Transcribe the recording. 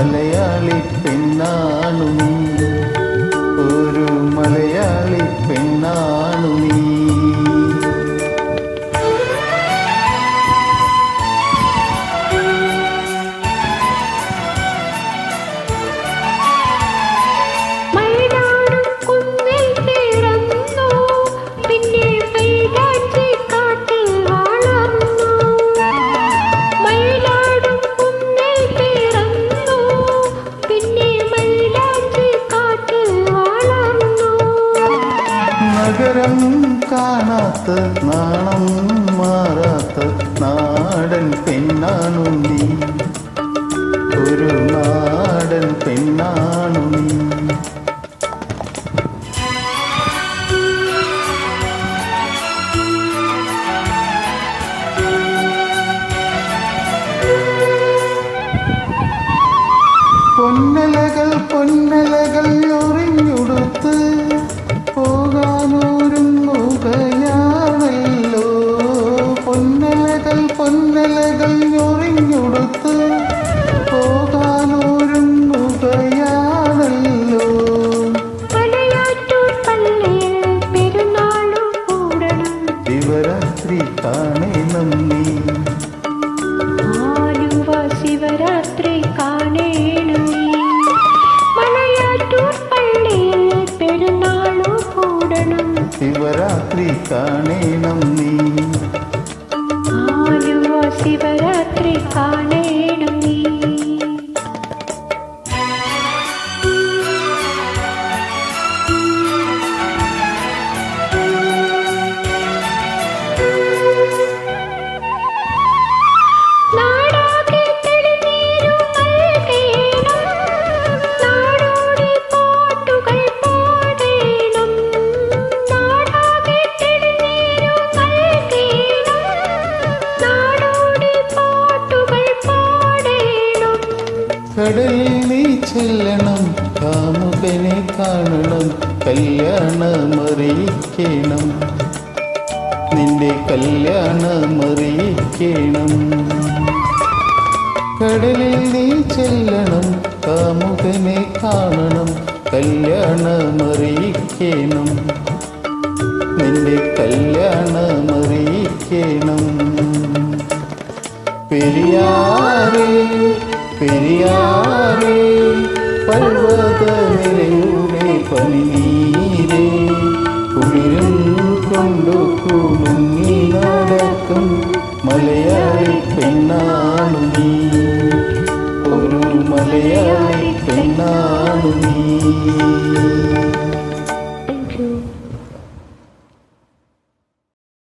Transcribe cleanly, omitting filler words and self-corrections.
മലയാളി പെണ്ണാണു നീ, ഒരു മലയാളി പെണ്ണാണു നീ. നഗരം കാണാത്ത നാണം മാറാത്ത നാടൻ പെണ്ണാണു നീ, ഒരു നാടൻ പെണ്ണാണു നീ. പൊന്നലകൾ പൊന്നലകൾ ഒറിഞ്ഞുടുത്ത് പോകാനൊരുങ്ങുകയാണല്ലോ, പൊന്നലകൾ പൊന്നലകൾ ഒറിഞ്ഞുടുത്ത് പോകാനൊരുങ്ങുകയാണല്ലോ. ശിവരാത്രി കാണണം നീ, ശിവരാത്രി കാണണം. ശിവരാത്രി കാണണം നീ, ആലുവ ശിവരാത്രി കാണണം നീ. കടലിൽ നീ ചെല്ലണം, കാമുകനെ കാണണം, കല്യാണമറിയിക്കണം, നിന്റെ കല്യാണമറിയിക്കണം. കടലിൽ നീ ചെല്ലണം, കാമുകനെ കാണണം, കല്യാണമറിയിക്കണം, നിന്റെ കല്യാണമറിയിക്കണം. പെരിയാറേ പെരിയാറേ പർവ്വതനിരയുടെ പനിനീരേ, കുളിരും കൊണ്ടു കുലുങ്ങി നടക്കും മലയാളി പെണ്ണാണു നീ, ഒരു മലയാളി പെണ്ണാണു നീ.